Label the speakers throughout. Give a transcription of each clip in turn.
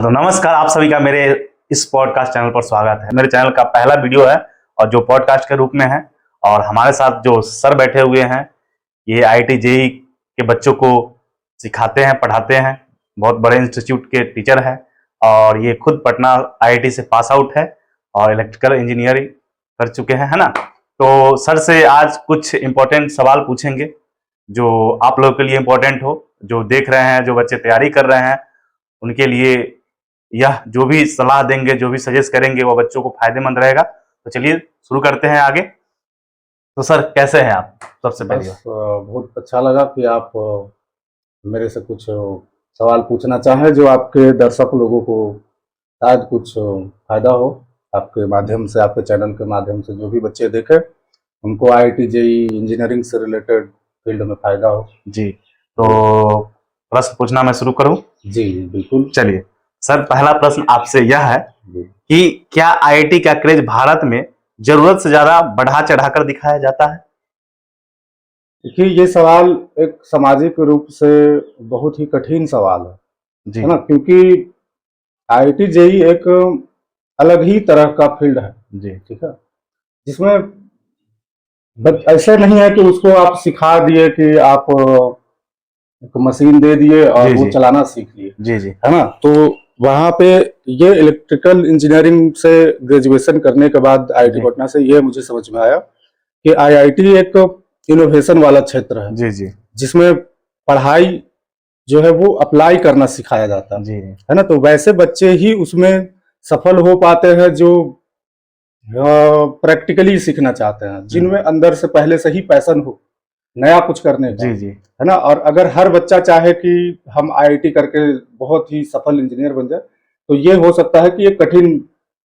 Speaker 1: तो नमस्कार, आप सभी का मेरे इस पॉडकास्ट चैनल पर स्वागत है। मेरे चैनल का पहला वीडियो है और जो पॉडकास्ट के रूप में है, और हमारे साथ जो सर बैठे हुए हैं ये IIT JEE के बच्चों को सिखाते हैं, पढ़ाते हैं। बहुत बड़े इंस्टीट्यूट के टीचर हैं और ये खुद पटना IIT से पास आउट है और इलेक्ट्रिकल इंजीनियरिंग कर चुके हैं, है ना। तो सर से आज कुछ इम्पोर्टेंट सवाल पूछेंगे जो आप लोगों के लिए इम्पोर्टेंट हो, जो देख रहे हैं, जो बच्चे तैयारी कर रहे हैं उनके लिए यह जो भी सलाह देंगे, जो भी सजेस्ट करेंगे वो बच्चों को फायदेमंद रहेगा। तो चलिए शुरू करते हैं आगे। तो सर कैसे हैं आप? सबसे पहले
Speaker 2: बहुत अच्छा लगा कि आप मेरे से कुछ सवाल पूछना चाहें जो आपके दर्शक लोगों को शायद कुछ फायदा हो। आपके माध्यम से, आपके चैनल के माध्यम से जो भी बच्चे देखें उनको IIT JEE इंजीनियरिंग से रिलेटेड फील्ड में फायदा हो।
Speaker 1: जी, तो प्रश्न पूछना मैं शुरू करूं?
Speaker 2: जी बिल्कुल।
Speaker 1: चलिए सर, पहला प्रश्न आपसे यह है कि क्या IIT का क्रेज भारत में जरूरत से ज्यादा बढ़ा चढ़ाकर दिखाया जाता है?
Speaker 2: देखिए, ये सवाल एक सामाजिक रूप से बहुत ही कठिन सवाल
Speaker 1: जी,
Speaker 2: है ना, क्योंकि IIT JEE एक अलग ही तरह का फील्ड है।
Speaker 1: जी,
Speaker 2: ठीक है, जिसमें ऐसे नहीं है कि उसको आप सिखा दिए कि आप एक मशीन दे दिए और
Speaker 1: जी,
Speaker 2: वो
Speaker 1: जी,
Speaker 2: चलाना सीख लिए,
Speaker 1: जी, जी,
Speaker 2: है ना। तो वहाँ पे ये इलेक्ट्रिकल इंजीनियरिंग से ग्रेजुएशन करने के बाद IIT
Speaker 1: जी,
Speaker 2: पटना से ये मुझे समझ में आया कि IIT एक इनोवेशन वाला क्षेत्र है,
Speaker 1: जी, जी,
Speaker 2: जिसमें पढ़ाई जो है वो अप्लाई करना सिखाया जाता
Speaker 1: जी,
Speaker 2: है ना। तो वैसे बच्चे ही उसमें सफल हो पाते हैं जो प्रैक्टिकली सीखना चाहते हैं, जिनमें अंदर से पहले से ही पैशन हो नया कुछ करने का,
Speaker 1: जी, जी,
Speaker 2: है ना। और अगर हर बच्चा चाहे कि हम IIT करके बहुत ही सफल इंजीनियर बन जाए, तो ये हो सकता है कि ये कठिन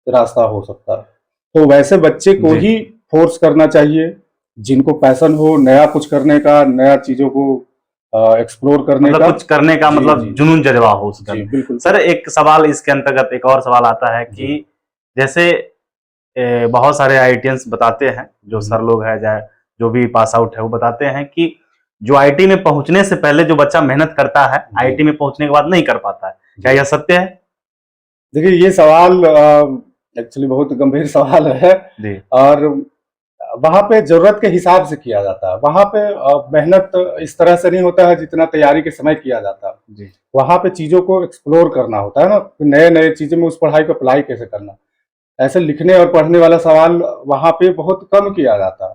Speaker 2: रास्ता हो सकता है। तो वैसे बच्चे को
Speaker 1: जी।
Speaker 2: ही फोर्स करना चाहिए जिनको पैशन हो नया कुछ करने का, नया चीजों को एक्सप्लोर करने
Speaker 1: मतलब
Speaker 2: का।
Speaker 1: कुछ करने का,
Speaker 2: जी
Speaker 1: मतलब
Speaker 2: जी
Speaker 1: जुनून जज्बा हो उसका।
Speaker 2: जी बिल्कुल
Speaker 1: सर एक सवाल इसके अंतर्गत, एक और सवाल आता है
Speaker 2: जी।
Speaker 1: कि जैसे बहुत सारे IITians बताते हैं, जो सर लोग हैं या जो भी पास आउट है, वो बताते हैं कि जो IIT में पहुंचने से पहले जो बच्चा मेहनत करता है, IIT में पहुंचने के बाद नहीं कर पाता है। क्या यह सत्य है?
Speaker 2: देखिए, ये सवाल एक्चुअली बहुत गंभीर सवाल है
Speaker 1: जी,
Speaker 2: और वहाँ पे जरूरत के हिसाब से किया जाता है। वहाँ पे मेहनत इस तरह से नहीं होता है जितना तैयारी के समय किया जाता है।
Speaker 1: जी,
Speaker 2: वहाँ पे चीजों को एक्सप्लोर करना होता है ना, नए नए चीजों में उस पढ़ाई को अप्लाई कैसे करना। ऐसे लिखने और पढ़ने वाला सवाल वहाँ पे बहुत कम किया जाता है।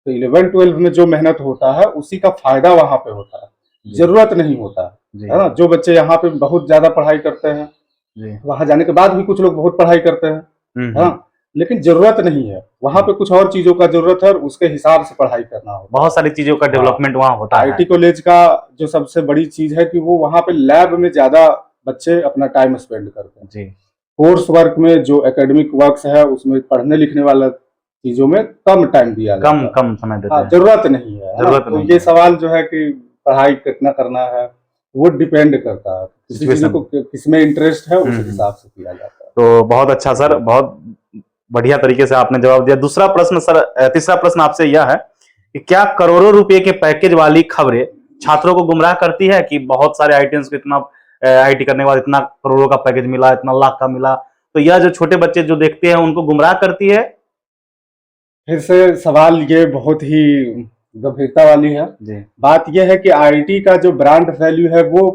Speaker 2: तो 11-12 में जो मेहनत होता है उसी का फायदा वहाँ पे होता है, जरूरत नहीं होता
Speaker 1: जी,
Speaker 2: है ना। जो बच्चे यहाँ पे बहुत ज्यादा पढ़ाई करते हैं,
Speaker 1: जी,
Speaker 2: वहां जाने के बाद भी कुछ लोग बहुत पढ़ाई करते हैं, है ना, लेकिन जरूरत नहीं है। वहां पे कुछ और चीजों का जरूरत है और उसके हिसाब से पढ़ाई करना होगा।
Speaker 1: बहुत सारी चीजों का डेवलपमेंट वहाँ होता है।
Speaker 2: IIT कॉलेज का जो सबसे बड़ी चीज है कि वो वहां पे लैब में ज्यादा बच्चे अपना टाइम स्पेंड करते हैं।
Speaker 1: जी,
Speaker 2: कोर्स वर्क में, जो एकेडमिक वर्क्स है, उसमें पढ़ने लिखने वाला चीजों में कम टाइम दिया जाता है।
Speaker 1: कम समय देते
Speaker 2: हाँ,
Speaker 1: हैं।
Speaker 2: जरूरत नहीं है, है ना?
Speaker 1: जरूरत
Speaker 2: तो
Speaker 1: नहीं
Speaker 2: ये
Speaker 1: है।
Speaker 2: सवाल जो है कि पढ़ाई कितना करना है वो डिपेंड करता है, किसी चीज को किसमें इंटरेस्ट है उस हिसाब से किया जाता है।
Speaker 1: तो बहुत अच्छा सर, बहुत बढ़िया तरीके से आपने जवाब दिया। दूसरा प्रश्न सर, तीसरा प्रश्न आपसे यह है कि क्या करोड़ों रुपए के पैकेज वाली खबरें छात्रों को गुमराह करती है कि बहुत सारे IITians को इतना IIT करने के बाद इतना करोड़ों का पैकेज मिला, इतना लाख का मिला, तो यह जो छोटे बच्चे जो देखते हैं उनको गुमराह करती है?
Speaker 2: फिर से सवाल ये बहुत ही गंभीरता वाली है।
Speaker 1: जी,
Speaker 2: बात यह है कि IIT का जो ब्रांड वैल्यू है वो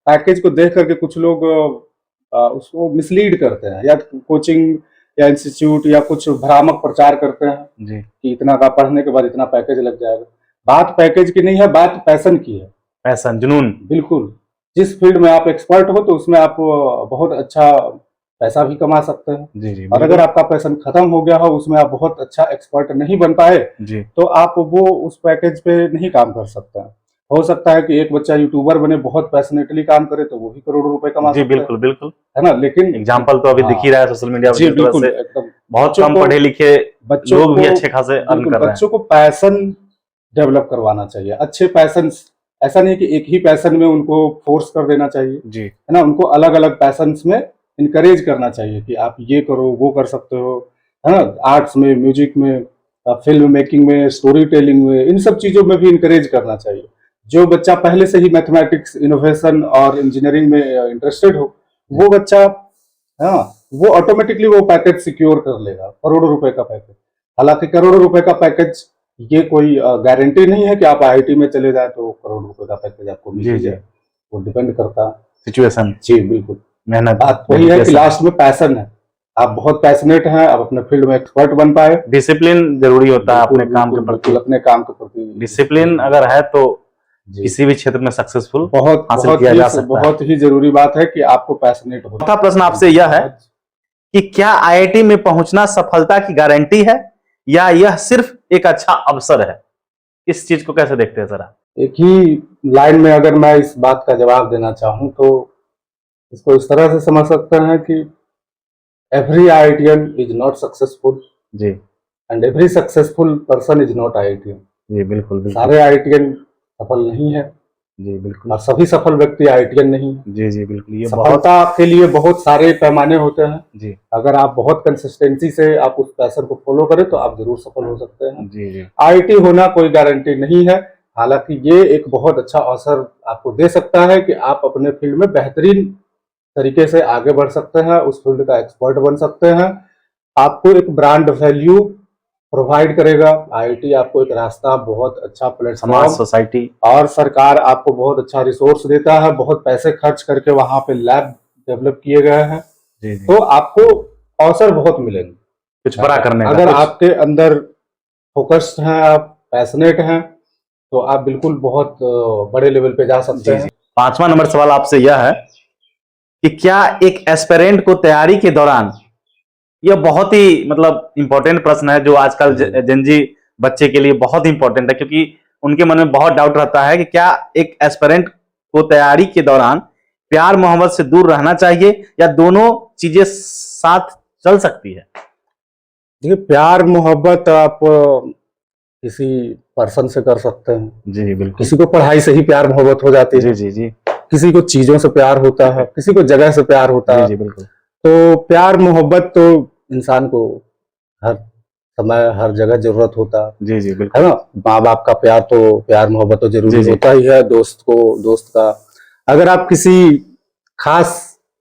Speaker 2: पैकेज को देख करके कुछ लोग उसको मिसलीड करते हैं, या कोचिंग या इंस्टीट्यूट या कुछ भ्रामक प्रचार करते हैं
Speaker 1: जी,
Speaker 2: कि इतना का पढ़ने के बाद इतना पैकेज लग जाएगा। बात पैकेज की नहीं है, बात पैशन की है।
Speaker 1: पैशन, जुनून।
Speaker 2: बिल्कुल, जिस फील्ड में आप एक्सपर्ट हो तो उसमें आप बहुत अच्छा पैसा भी कमा सकते हैं।
Speaker 1: जी, जी,
Speaker 2: और अगर आपका पैशन खत्म हो गया हो, उसमें आप बहुत अच्छा एक्सपर्ट नहीं बन पाए,
Speaker 1: जी,
Speaker 2: तो आप वो उस पैकेज पे नहीं काम कर सकते हैं। हो सकता है कि एक बच्चा यूट्यूबर बने, बहुत पैशनेटली काम करे, तो वो भी करोड़ों रुपए कमा
Speaker 1: जी,
Speaker 2: सकता
Speaker 1: बिल्कुल, बिल्कुल।
Speaker 2: है ना। लेकिन
Speaker 1: एग्जाम्पल तो अभी दिख ही रहा है सोशल मीडिया पर,
Speaker 2: जी
Speaker 1: जिस तरह
Speaker 2: बिल्कुल,
Speaker 1: से
Speaker 2: एकदम
Speaker 1: बहुत कम पढ़े लिखे
Speaker 2: बच्चों
Speaker 1: लोग भी
Speaker 2: को
Speaker 1: अच्छे खासे अर्न
Speaker 2: बिल्कुल
Speaker 1: कर रहे हैं।
Speaker 2: बच्चों को पैशन डेवलप करवाना चाहिए, अच्छे पैशन। ऐसा नहीं कि एक ही पैशन में उनको फोर्स कर देना चाहिए,
Speaker 1: जी,
Speaker 2: है ना। उनको अलग अलग पैशन में इनकरेज करना चाहिए कि आप ये करो, वो कर सकते हो, है ना। आर्ट्स में, म्यूजिक में, फिल्म मेकिंग में, स्टोरी टेलिंग में, इन सब चीजों में भी इनकरेज करना चाहिए। जो बच्चा पहले से ही मैथमेटिक्स, इनोवेशन और इंजीनियरिंग में इंटरेस्टेड हो, वो बच्चा हाँ, वो ऑटोमेटिकली वो पैकेज सिक्योर कर लेगा, करोड़ों रुपए का पैकेज। हालांकि करोड़ों रुपए का पैकेज ये कोई गारंटी नहीं है कि आप आईआईटी में चले जाए तो करोड़ रुपए का पैकेज आपको मिल
Speaker 1: जी
Speaker 2: ही
Speaker 1: जी
Speaker 2: जाए। वो डिपेंड करता है।
Speaker 1: सिचुएशन,
Speaker 2: जी बिल्कुल।
Speaker 1: मेहनत,
Speaker 2: बात वही है कि लास्ट में पैशन है, आप बहुत पैशनेट हैं, आप अपने फील्ड में एक्सपर्ट बन पाए।
Speaker 1: डिसिप्लिन जरूरी होता है अपने काम के
Speaker 2: बिल्कुल,
Speaker 1: प्रति।
Speaker 2: अपने काम के प्रति
Speaker 1: डिसिप्लिन अगर है तो
Speaker 2: जी
Speaker 1: किसी भी क्षेत्र में सक्सेसफुल
Speaker 2: बहुत
Speaker 1: हासिल
Speaker 2: बहुत
Speaker 1: किया जा
Speaker 2: ही
Speaker 1: सकता है।
Speaker 2: बहुत ही जरूरी बात है कि आपको पैशनेट हो।
Speaker 1: चौथा प्रश्न आपसे यह है कि क्या आईआईटी में पहुंचना सफलता की गारंटी है या यह सिर्फ एक अच्छा अवसर है? इस चीज को कैसे देखते हैं सर आप?
Speaker 2: एक ही लाइन में अगर मैं इस बात का जवाब देना चाहूं तो इसको इस तरह से समझ सकते हैं कि every IITian is not successful
Speaker 1: जी
Speaker 2: and every successful person is not IITian.
Speaker 1: जी बिल्कुल बिल्कुल।
Speaker 2: सारे आईआईटीएन सफल नहीं है
Speaker 1: जी बिल्कुल।
Speaker 2: और सभी सफल व्यक्ति आईआईटीएन नहीं है।
Speaker 1: जी जी बिल्कुल। ये बहुत
Speaker 2: सफलता के लिए बहुत सारे पैमाने होते हैं।
Speaker 1: जी
Speaker 2: अगर आप बहुत कंसिस्टेंसी से आप उस पैशन को फॉलो करें तो आप जरूर सफल हो सकते हैं।
Speaker 1: जी जी
Speaker 2: आईआईटी होना कोई गारंटी नहीं है, हालांकि ये एक बहुत अच्छा अवसर आपको दे सकता है कि आप अपने फील्ड में बेहतरीन तरीके से आगे बढ़ सकते हैं, उस फील्ड का एक्सपर्ट बन सकते हैं। आपको एक ब्रांड वैल्यू प्रोवाइड करेगा आईआईटी, आपको एक रास्ता, बहुत अच्छा
Speaker 1: समाज,
Speaker 2: प्लेटफॉर्म,
Speaker 1: सोसाइटी
Speaker 2: और सरकार आपको बहुत अच्छा रिसोर्स देता है, बहुत पैसे खर्च करके वहां पे लैब डेवलप किए गए हैं।
Speaker 1: जी जी
Speaker 2: तो आपको अवसर बहुत मिलेंगे
Speaker 1: कुछ बड़ा करने का।
Speaker 2: अगर
Speaker 1: कुछ-
Speaker 2: आपके अंदर फोकस्ड हैं, आप पैशनेट हैं, तो आप बिल्कुल बहुत बड़े लेवल पे जा सकते
Speaker 1: जी
Speaker 2: हैं।
Speaker 1: जी। 5वां नंबर सवाल आपसे यह है कि क्या एक एस्पिरेंट को तैयारी के दौरान, यह बहुत ही मतलब इंपॉर्टेंट प्रश्न है जो आजकल जनजी बच्चे के लिए बहुत इंपॉर्टेंट है, क्योंकि उनके मन में बहुत डाउट रहता है कि क्या एक एस्पिरेंट को तैयारी के दौरान प्यार मोहब्बत से दूर रहना चाहिए या दोनों चीजें साथ चल सकती है?
Speaker 2: देखिए, प्यार मोहब्बत आप किसी पर्सन से कर सकते हैं,
Speaker 1: जी बिल्कुल।
Speaker 2: किसी को पढ़ाई से ही प्यार मोहब्बत हो जाती
Speaker 1: जी
Speaker 2: है,
Speaker 1: जी जी
Speaker 2: किसी को चीजों से प्यार होता है, किसी को जगह से प्यार होता
Speaker 1: जी
Speaker 2: है।
Speaker 1: जी बिल्कुल।
Speaker 2: तो प्यार मोहब्बत तो इंसान को हर समय हर जगह जरूरत होता
Speaker 1: जी जी
Speaker 2: है
Speaker 1: बिल्कुल।
Speaker 2: ना। माँ बाप का प्यार तो, प्यार मोहब्बत तो जरूरी
Speaker 1: जी, जी।
Speaker 2: होता ही है, दोस्त का। अगर आप किसी खास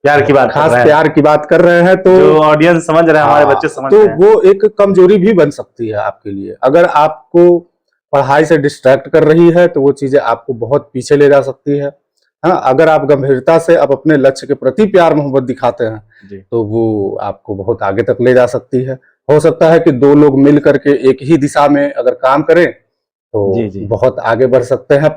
Speaker 1: प्यार की बात कर रहे हैं,
Speaker 2: प्यार की बात कर रहे हैं तो
Speaker 1: जो ऑडियंस समझ रहे हैं, हमारे
Speaker 2: हाँ,
Speaker 1: बच्चे समझ
Speaker 2: तो
Speaker 1: रहे हैं।
Speaker 2: वो एक कमजोरी भी बन सकती है आपके लिए। अगर आपको पढ़ाई से डिस्ट्रैक्ट कर रही है तो वो चीजें आपको बहुत पीछे ले जा सकती है। हाँ, अगर आप गंभीरता से आप अपने लक्ष्य के प्रति प्यार मोहब्बत दिखाते हैं
Speaker 1: जी
Speaker 2: तो वो आपको बहुत आगे तक ले जा सकती है। हो सकता है कि दो लोग मिल करके एक ही दिशा में अगर काम करें तो
Speaker 1: जी जी
Speaker 2: बहुत आगे बढ़ सकते हैं।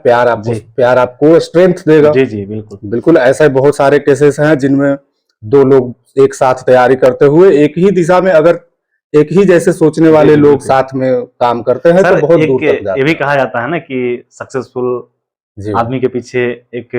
Speaker 1: जी।
Speaker 2: प्यार आपको स्ट्रेंथ देगा।
Speaker 1: जी जी बिल्कुल
Speaker 2: बिल्कुल, ऐसे बहुत सारे केसेस हैं जिनमें दो लोग एक साथ तैयारी करते हुए एक ही दिशा में, अगर एक ही जैसे सोचने वाले
Speaker 1: जी,
Speaker 2: लोग
Speaker 1: बिल्कुल।
Speaker 2: साथ में काम करते हैं
Speaker 1: सर,
Speaker 2: तो बहुत
Speaker 1: एक
Speaker 2: दूर तक
Speaker 1: ये
Speaker 2: जाते
Speaker 1: भी
Speaker 2: हैं।
Speaker 1: कहा जाता है ना कि सक्सेसफुल
Speaker 2: जी
Speaker 1: आदमी के पीछे एक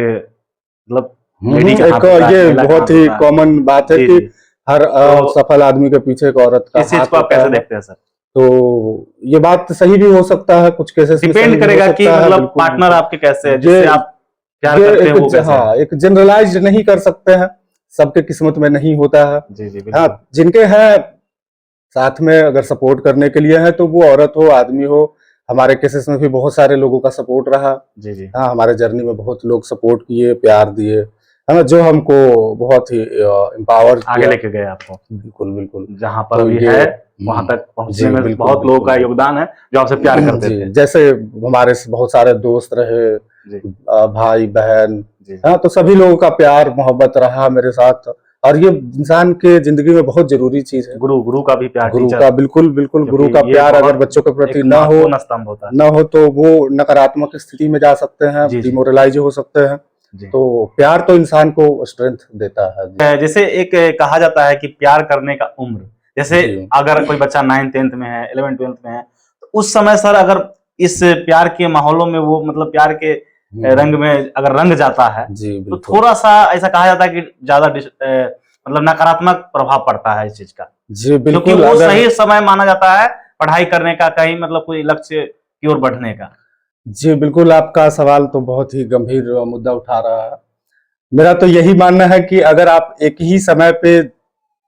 Speaker 1: मतलब लेडी का
Speaker 2: एक
Speaker 1: हाथ होता है,
Speaker 2: ये
Speaker 1: महिला का
Speaker 2: बहुत
Speaker 1: हाथ
Speaker 2: ही
Speaker 1: होता है।
Speaker 2: कॉमन बात है
Speaker 1: जी,
Speaker 2: कि
Speaker 1: जी।
Speaker 2: हर
Speaker 1: तो
Speaker 2: सफल आदमी के पीछे एक औरत का
Speaker 1: इस चीज
Speaker 2: हाथ
Speaker 1: को आप
Speaker 2: होता
Speaker 1: कैसे
Speaker 2: है।
Speaker 1: देखते हैं सर?
Speaker 2: तो ये बात सही भी हो सकता है, कुछ केसेस में सही
Speaker 1: डिपेंड
Speaker 2: भी हो
Speaker 1: करेगा कि
Speaker 2: सकता है।
Speaker 1: मतलब
Speaker 2: बिल्कुल,
Speaker 1: पार्टनर
Speaker 2: बिल्कुल।
Speaker 1: आपके कैसे है,
Speaker 2: ये
Speaker 1: जिससे आप प्यार
Speaker 2: ये
Speaker 1: करते हैं, वो
Speaker 2: एक
Speaker 1: कैसे है?
Speaker 2: एक जनरलाइज नहीं कर सकते हैं, सबके किस्मत में नहीं होता है।
Speaker 1: जी जी
Speaker 2: हाँ,
Speaker 1: बिल्कुल।
Speaker 2: जिनके हैं साथ में अगर सपोर्ट करने के लिए है तो वो औरत हो आदमी हो। हमारे केसेस में भी बहुत सारे लोगों का सपोर्ट रहा।
Speaker 1: जी जी
Speaker 2: हाँ, हमारे जर्नी में बहुत लोग सपोर्ट किए, प्यार दिए, है ना, जो हमको बहुत ही एम्पावर
Speaker 1: आगे
Speaker 2: किया।
Speaker 1: लेके गए आपको
Speaker 2: बिल्कुल बिल्कुल।
Speaker 1: जहां पर
Speaker 2: तो
Speaker 1: अभी
Speaker 2: ये
Speaker 1: है, वहां तक पहुंचने
Speaker 2: जी
Speaker 1: में
Speaker 2: बिल्कुल
Speaker 1: बहुत लोगों का
Speaker 2: बिल्कुल।
Speaker 1: योगदान है जो आपसे प्यार करते
Speaker 2: जी,
Speaker 1: थे।
Speaker 2: जैसे हमारे बहुत सारे दोस्त रहे,
Speaker 1: जी
Speaker 2: भाई बहन,
Speaker 1: जी
Speaker 2: हाँ, तो सभी लोगों का प्यार मोहब्बत रहा मेरे साथ। और ये इंसान के जिंदगी में बहुत जरूरी चीज है।
Speaker 1: गुरु का भी प्यार,
Speaker 2: गुरु
Speaker 1: टीचर,
Speaker 2: का बिल्कुल बिल्कुल, गुरु
Speaker 1: क्योंकि
Speaker 2: का
Speaker 1: ये
Speaker 2: प्यार
Speaker 1: बहुत
Speaker 2: अगर बच्चों के प्रति
Speaker 1: एक
Speaker 2: ना हो
Speaker 1: महत्वपूर्ण स्तंभ होता है।
Speaker 2: तो वो नकारात्मक स्थिति में जा सकते हैं,
Speaker 1: जी जी
Speaker 2: डिमोरलाइज हो सकते हैं।
Speaker 1: जी।
Speaker 2: तो प्यार तो इंसान को स्ट्रेंथ देता है। जी
Speaker 1: जैसे एक कहा जाता है कि प्यार करने का उम्र, जैसे
Speaker 2: जी
Speaker 1: अगर कोई बच्चा 9th 10th में है, 11th 12th में है, तो उस समय सर अगर इस प्यार के माहौलों में वो मतलब प्यार के रंग में अगर रंग जाता है
Speaker 2: जी
Speaker 1: तो
Speaker 2: बिल्कुल।
Speaker 1: थोड़ा सा ऐसा कहा जाता है कि ज्यादा मतलब नकारात्मक प्रभाव पड़ता है इस चीज का,
Speaker 2: जी
Speaker 1: क्योंकि
Speaker 2: बिल्कुल।
Speaker 1: वो
Speaker 2: अगर
Speaker 1: सही समय माना जाता है पढ़ाई करने का, कहीं मतलब कोई लक्ष्य की ओर बढ़ने का।
Speaker 2: जी बिल्कुल, आपका सवाल तो बहुत ही गंभीर मुद्दा उठा रहा है। मेरा तो यही मानना है कि अगर आप एक ही समय पे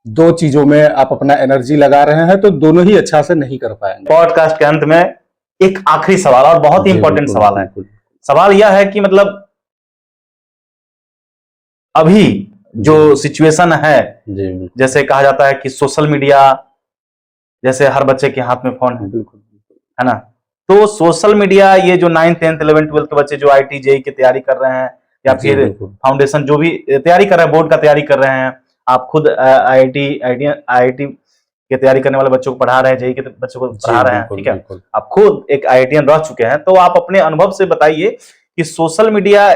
Speaker 2: दो चीजों में आप अपना एनर्जी लगा रहे हैं तो दोनों ही अच्छा से नहीं कर पाएंगे।
Speaker 1: पॉडकास्ट के अंत में एक आखिरी सवाल, और बहुत ही
Speaker 2: जी
Speaker 1: इंपॉर्टेंट
Speaker 2: बिल्कुल
Speaker 1: सवाल है।
Speaker 2: बिल्कुल।
Speaker 1: सवाल यह है कि मतलब अभी जो सिचुएशन है,
Speaker 2: जी
Speaker 1: जैसे कहा जाता है कि सोशल मीडिया, जैसे हर बच्चे के हाथ में फोन है
Speaker 2: बिल्कुल
Speaker 1: है ना, तो सोशल मीडिया ये जो 9th 10th 11th 12th के बच्चे जो IIT JEE की तैयारी कर रहे हैं या
Speaker 2: जी
Speaker 1: फिर
Speaker 2: बिल्कुल
Speaker 1: फाउंडेशन जो भी तैयारी कर रहे हैं, बोर्ड का तैयारी कर रहे हैं, आप खुद IIT की तैयारी करने वाले बच्चों को पढ़ा रहे हैं, JEE के बच्चों को
Speaker 2: जी
Speaker 1: पढ़ा रहे हैं,
Speaker 2: बिल्कुल
Speaker 1: ठीक है,
Speaker 2: बिल्कुल
Speaker 1: आप खुद एक IITian रह चुके हैं, तो आप अपने अनुभव से बताइए कि सोशल मीडिया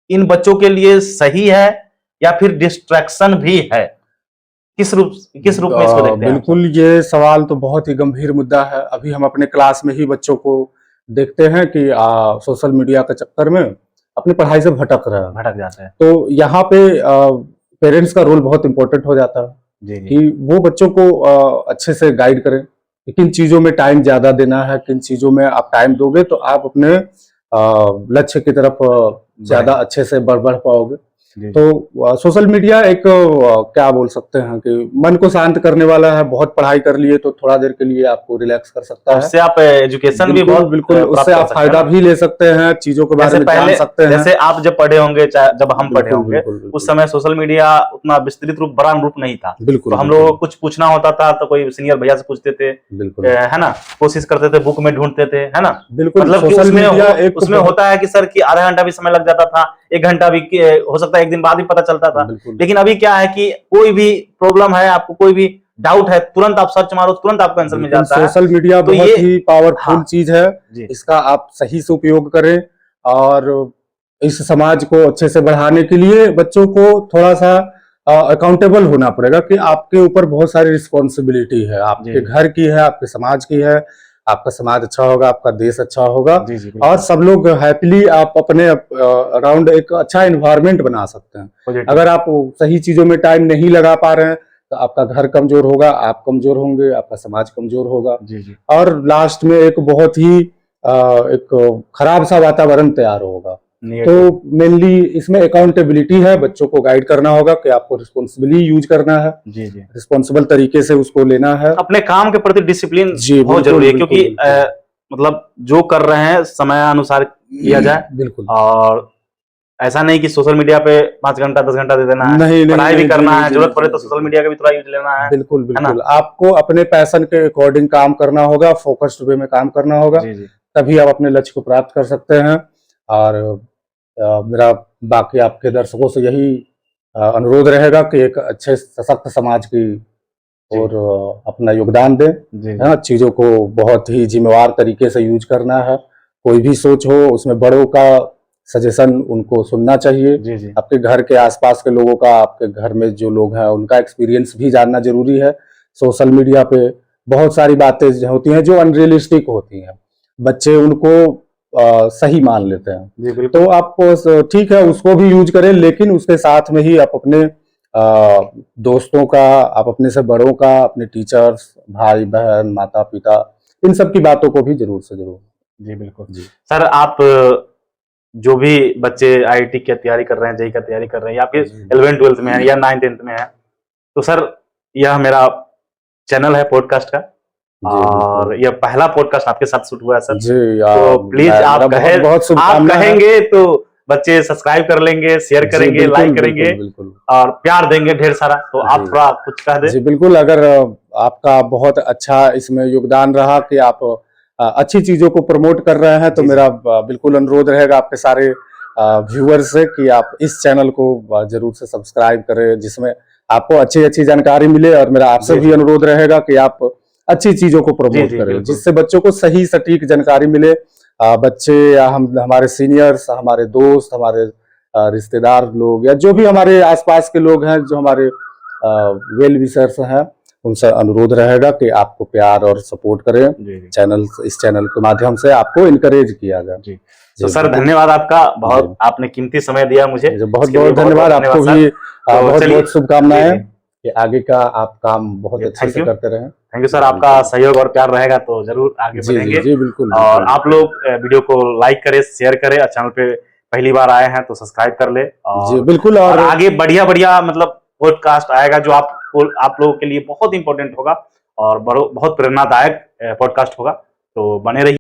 Speaker 1: इन बच्चों के लिए सही है या फिर डिस्ट्रैक्शन भी है, किस रूप में इसको देखते हैं आप?
Speaker 2: बिल्कुल, ये सवाल तो बहुत ही गंभीर मुद्दा है। अभी हम अपने क्लास में ही बच्चों को देखते हैं कि सोशल मीडिया के चक्कर में अपनी पढ़ाई से भटक रहे हैं।
Speaker 1: भटक जाते हैं।
Speaker 2: तो यहाँ पे पेरेंट्स का रोल बहुत इंपॉर्टेंट हो जाता है
Speaker 1: जी जी
Speaker 2: कि वो बच्चों को अच्छे से गाइड करें कि किन चीज़ों में टाइम ज़्यादा देना है, किन चीज़ों में आप टाइम दोगे तो आप अपने लक्ष्य की तरफ ज़्यादा अच्छे से बढ़ पाओगे।
Speaker 1: जी
Speaker 2: तो सोशल मीडिया एक क्या बोल सकते हैं कि मन को शांत करने वाला है। बहुत पढ़ाई कर लिए तो थोड़ा देर के लिए आपको रिलैक्स कर सकता है।
Speaker 1: उससे आप एजुकेशन भी बहुत
Speaker 2: बिल्कुल
Speaker 1: प्राप्त
Speaker 2: उससे
Speaker 1: कर
Speaker 2: आप
Speaker 1: सकते
Speaker 2: फायदा
Speaker 1: हैं ना।
Speaker 2: भी ले सकते हैं, चीजों के बारे
Speaker 1: जैसे
Speaker 2: में जान
Speaker 1: पहले
Speaker 2: सकते हैं।
Speaker 1: जैसे आप जब पढ़े होंगे, चाहे जब हम पढ़े
Speaker 2: बिल्कुल,
Speaker 1: होंगे,
Speaker 2: बिल्कुल, बिल्कुल।
Speaker 1: उस समय सोशल मीडिया उतना विस्तृत रूप बड़ा रूप नहीं था,
Speaker 2: बिल्कुल
Speaker 1: तो हम
Speaker 2: बिल्कुल,
Speaker 1: लोगों को कुछ पूछना होता था तो कोई सीनियर भैया से पूछते थे,
Speaker 2: बिल्कुल
Speaker 1: है ना, कोशिश करते थे, बुक में ढूंढते थे, है ना,
Speaker 2: बिल्कुल
Speaker 1: मतलब कि
Speaker 2: सोशल मीडिया एक
Speaker 1: उसमें होता है कि सर कि आधा घंटा भी समय लग जाता था, 1 घंटा भी हो सकता है, 1 दिन बाद भी पता चलता था।
Speaker 2: बिल्कुल
Speaker 1: लेकिन अभी क्या है कि कोई भी प्रॉब्लम है, आपको कोई भी डाउट है, तुरंत आप सर्च मारो, तुरंत आपको आंसर मिल जाता है।
Speaker 2: सोशल मीडिया
Speaker 1: तो
Speaker 2: बहुत
Speaker 1: ये
Speaker 2: ही पावरफुल
Speaker 1: हाँ
Speaker 2: चीज है।
Speaker 1: जी
Speaker 2: इसका आप सही से उपयोग करें और इस समाज को अच्छे से बढ़ाने के लिए बच्चों को थोड़ा सा अकाउंटेबल होना पड़ेगा कि आपके ऊपर बहुत सारी रिस्पॉन्सिबिलिटी है, आपके
Speaker 1: जी
Speaker 2: घर की है, आपके समाज की है। आपका समाज अच्छा होगा, आपका देश अच्छा होगा
Speaker 1: जी जी
Speaker 2: और सब लोग हैप्पीली आप अपने अराउंड एक अच्छा एनवायरनमेंट बना सकते हैं।
Speaker 1: पॉजिटिव
Speaker 2: अगर आप सही चीजों में टाइम नहीं लगा पा रहे हैं तो आपका घर कमजोर होगा, आप कमजोर होंगे, आपका समाज कमजोर होगा
Speaker 1: जी जी
Speaker 2: और लास्ट में एक बहुत ही एक खराब सा वातावरण तैयार होगा। तो मेनली इसमें अकाउंटेबिलिटी है, बच्चों को गाइड करना होगा कि आपको रिस्पॉन्सिबली यूज करना है,
Speaker 1: जी जी
Speaker 2: रिस्पॉन्सिबल तरीके से उसको लेना है।
Speaker 1: अपने काम के प्रति डिसिप्लिन
Speaker 2: जी
Speaker 1: बहुत
Speaker 2: बिल्कुल,
Speaker 1: जरूरी है,
Speaker 2: बिल्कुल,
Speaker 1: क्योंकि
Speaker 2: बिल्कुल।
Speaker 1: मतलब जो कर रहे हैं समय अनुसार किया जाए,
Speaker 2: बिल्कुल
Speaker 1: और ऐसा नहीं कि सोशल मीडिया पे 5 घंटा 10 घंटा दे देना है,
Speaker 2: नहीं नहीं
Speaker 1: पढ़ाई भी
Speaker 2: नहीं, जी
Speaker 1: करना
Speaker 2: नहीं,
Speaker 1: है,
Speaker 2: जी
Speaker 1: जरूरत
Speaker 2: नहीं,
Speaker 1: पड़े
Speaker 2: जी
Speaker 1: तो
Speaker 2: नहीं,
Speaker 1: सोशल
Speaker 2: जी
Speaker 1: मीडिया का भी थोड़ा यूज लेना है
Speaker 2: बिल्कुल
Speaker 1: है ना।
Speaker 2: बिल्कुल। आपको अपने पैशन के अकॉर्डिंग काम करना होगा, फोकस्ड वे में काम करना होगा,
Speaker 1: जी जी
Speaker 2: तभी आप अपने लक्ष्य को प्राप्त कर सकते हैं। और मेरा बाकी आपके दर्शकों से यही अनुरोध रहेगा कि एक अच्छे सशक्त समाज की
Speaker 1: जी
Speaker 2: और अपना योगदान दें,
Speaker 1: जी
Speaker 2: है ना। चीज़ों को बहुत ही जिम्मेवार तरीके से यूज करना है। कोई भी सोच हो उसमें बड़ों का सजेशन उनको सुनना चाहिए।
Speaker 1: जी जी
Speaker 2: आपके घर के आसपास के लोगों का, आपके घर में जो लोग हैं उनका एक्सपीरियंस भी जानना जरूरी है। सोशल मीडिया पे बहुत सारी बातें होती हैं जो अनरियलिस्टिक होती हैं, बच्चे उनको सही मान लेते हैं।
Speaker 1: जी बिल्कुल।
Speaker 2: तो आप ठीक है उसको भी यूज करें, लेकिन उसके साथ में ही आप अपने दोस्तों का, आप अपने से बड़ों का, अपने टीचर्स, भाई बहन, माता पिता, इन सब की बातों को भी जरूर से जरूर।
Speaker 1: जी बिल्कुल।
Speaker 2: जी
Speaker 1: सर आप जो भी बच्चे IIT की तैयारी कर रहे हैं, JEE का तैयारी कर रहे हैं, या फिर
Speaker 2: जी
Speaker 1: 11th 12th में है या 9th 10th में है, तो सर यह मेरा चैनल है पॉडकास्ट का,
Speaker 2: जी
Speaker 1: और
Speaker 2: बिल्कुल।
Speaker 1: यह पहला पॉडकास्ट आपके साथ शूट हुआ है सर।
Speaker 2: जी
Speaker 1: तो प्लीज आप
Speaker 2: मेरा बहुत बहुत
Speaker 1: आप
Speaker 2: शुभकामनाएं हैं।
Speaker 1: कहेंगे तो बच्चे सब्सक्राइब कर लेंगे, शेयर
Speaker 2: जी
Speaker 1: करेंगे,
Speaker 2: बिल्कुल
Speaker 1: लाइक करेंगे
Speaker 2: बिल्कुल बिल्कुल।
Speaker 1: और प्यार देंगे ढेर सारा। तो आप
Speaker 2: जी
Speaker 1: थोड़ा कुछ कह दें।
Speaker 2: जी बिल्कुल। अगर आपका बहुत अच्छा इसमें योगदान रहा कि आप अच्छी चीजों को प्रमोट कर रहे हैं, तो
Speaker 1: जी,
Speaker 2: मेरा बिल्कुल अनुरोध रहेगा आपके सारे व्यूअर्स से कि आप इस चैनल को जरूर से सब्सक्राइब करें, जिसमें आपको अच्छी अच्छी जानकारी मिले। और मेरा आपसे
Speaker 1: जी
Speaker 2: भी
Speaker 1: जी
Speaker 2: अनुरोध रहेगा कि आप अच्छी चीजों को
Speaker 1: जी
Speaker 2: प्रमोट
Speaker 1: जी
Speaker 2: करें,
Speaker 1: बिल्कुल।
Speaker 2: जिससे बच्चों को सही सटीक जानकारी मिले। बच्चे या हमारे सीनियर्स, हमारे दोस्त, हमारे रिश्तेदार लोग, या जो भी हमारे आसपास के लोग हैं जो हमारे वेल विशर्स हैं, उनसे अनुरोध रहेगा कि आपको प्यार और सपोर्ट करें।
Speaker 1: जी जी
Speaker 2: इस चैनल के माध्यम से आपको इनकरेज किया जाए।
Speaker 1: जी।
Speaker 2: जी
Speaker 1: तो सर
Speaker 2: बिल्कुल।
Speaker 1: धन्यवाद आपका,
Speaker 2: जी
Speaker 1: बहुत आपने कीमती समय दिया मुझे,
Speaker 2: बहुत
Speaker 1: इसके लिए
Speaker 2: बहुत धन्यवाद। आपको
Speaker 1: धन्यवाद
Speaker 2: भी
Speaker 1: सर। तो
Speaker 2: बहुत
Speaker 1: चलिए,
Speaker 2: बहुत शुभकामनाएं
Speaker 1: जी
Speaker 2: कि आगे का आप काम बहुत अच्छे
Speaker 1: थैंक
Speaker 2: से
Speaker 1: यू,
Speaker 2: करते रहें।
Speaker 1: Thank you sir.
Speaker 2: जी
Speaker 1: आपका
Speaker 2: बिल्कुल।
Speaker 1: सहयोग और प्यार रहेगा तो जरूर आगे
Speaker 2: जी जी
Speaker 1: बढ़ेंगे।
Speaker 2: जी बिल्कुल
Speaker 1: और
Speaker 2: बिल्कुल
Speaker 1: आप लोग वीडियो को लाइक करें, शेयर करें, और चैनल पे पहली बार आए हैं तो सब्सक्राइब कर ले।
Speaker 2: जी
Speaker 1: और
Speaker 2: बिल्कुल।
Speaker 1: और
Speaker 2: और
Speaker 1: आगे बढ़िया बढ़िया मतलब पॉडकास्ट आएगा जो आप लोगों के लिए बहुत इंपॉर्टेंट होगा और बहुत प्रेरणादायक पॉडकास्ट होगा। तो बने रहिए।